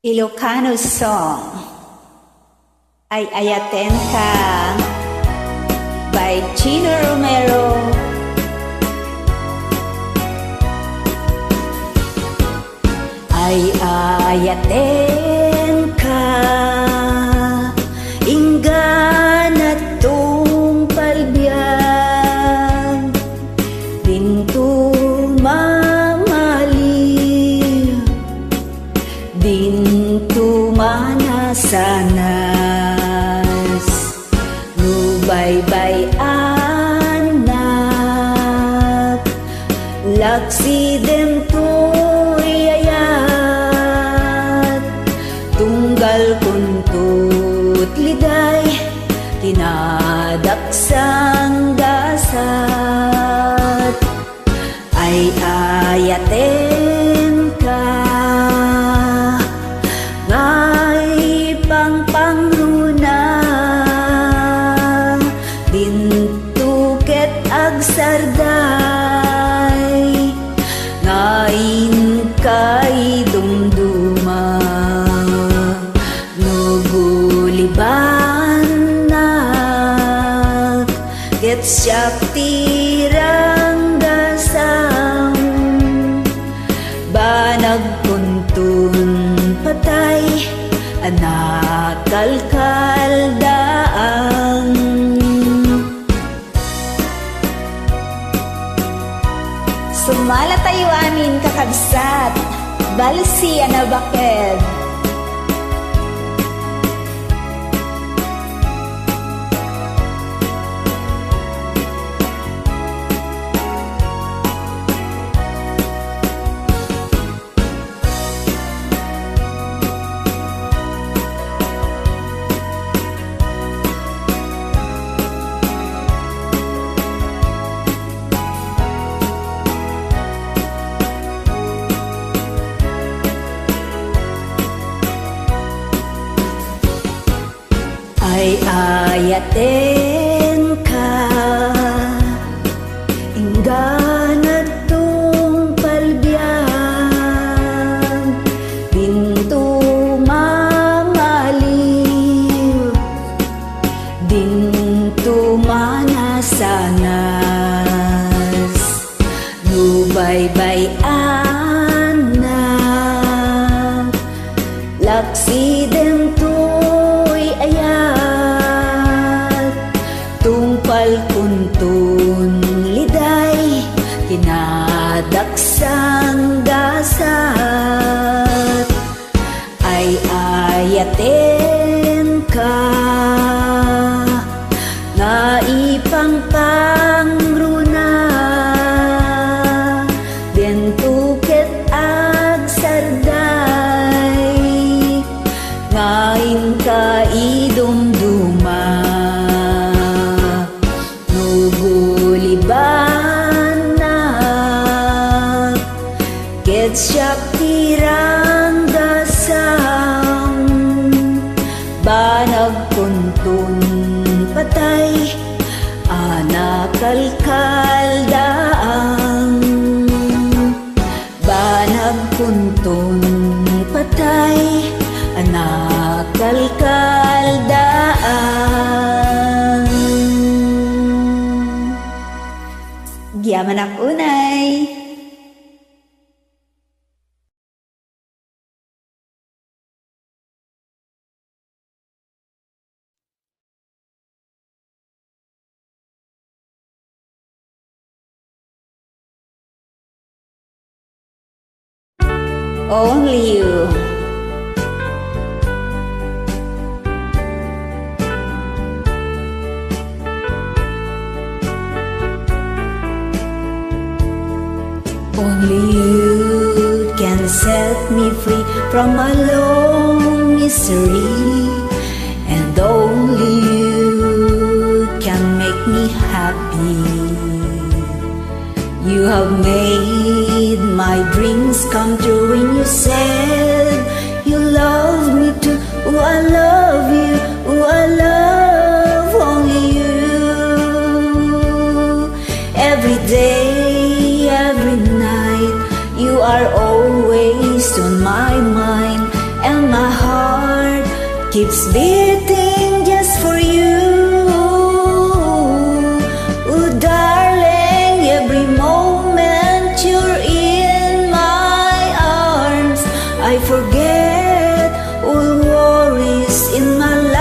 Ilocano song, Ayayaten Ka by Chino Romero. Ayayaten ka, inggan at tung palbiyan, dintu mamali, dintu manasanas, nubaybay anak, laksi dentu tunggal kuntut liday, tinadaksang dasat. Ayayaten ka, ngay pangpangruna, dintuket agsarday, ngayon kay dumduma. Banak get syakti ranggasam, banag kuntun patay, anak kalkaldaan. Sumala tayo amin kakabsat, balisi anabaked. Ayayaten ka, inggan at tung palbiyan, dintu mamaliw, dintu manasanas, nubaybay anak, laksi dentu'y ayat, tungpal kuntun liday, tinadaksang dasat. Ayayaten ka, nga ipangpangruna, dentuket agsarday, ngayon ka idumduma. Nugulibanak get syakti ranggasam, banag kuntun patay, anak kalkaldaan. Banag kuntun patay, anak kalkaldaan. Giyaman ak unay. Only you. Only you can set me free from my long misery, and only you can make me happy. You have made my dreams come true when you said you love me too. Oh, I love you. Oh, I love only you. Every day, every night, you are always on my mind, and my keeps beating just for you. Oh, darling, every moment you're in my arms, I forget all worries in my life.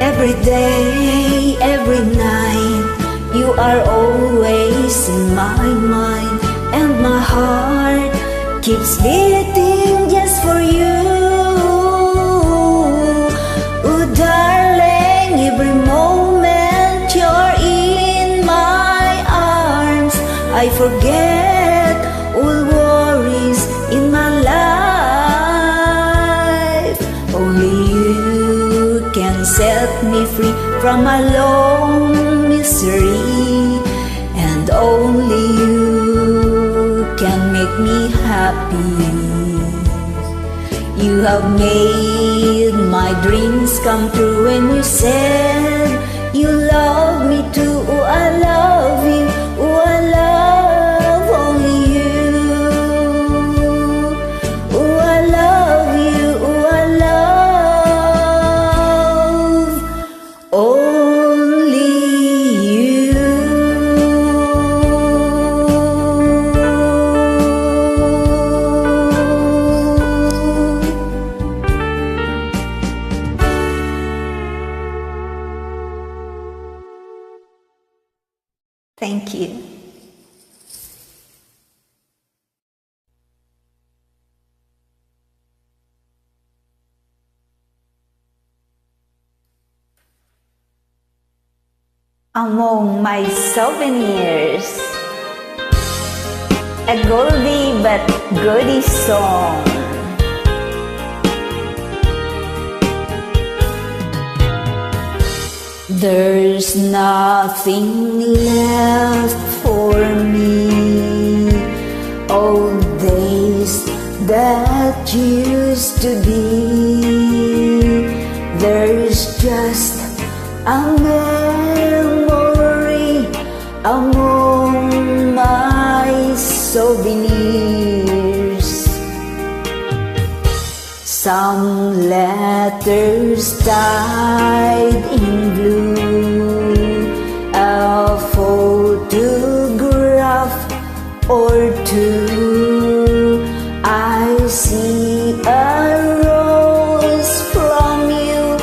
Every day, every night, you are always in my mind, and my heart keeps beating just for you. Oh, darling, every moment you're in my arms, I forget all worries in my life. Only you can set me free from my long misery, and only you can make me happy. You have made my dreams come true when you said you love me too. Oh, I love you. Oh, I love only you. Oh, I love you. Oh, I love only you. Thank you. Among my souvenirs, a goldie but goodie song. There's nothing left for me. Old days that used to be. There's just a memory among my souvenirs. Some letters tied in blue, a photograph or two. I see a rose from you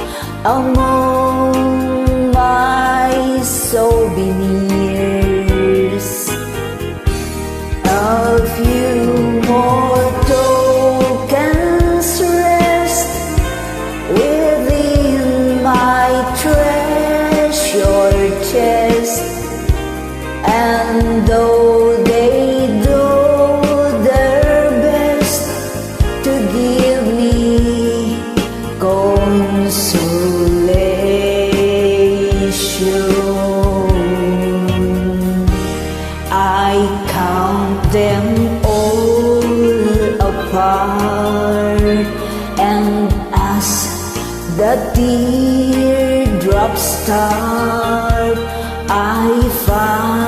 among my souvenirs. A few more tokens rest within my treasure chest, and though they do their best to give me consolation, I count them all apart, and as the teardrops start, I find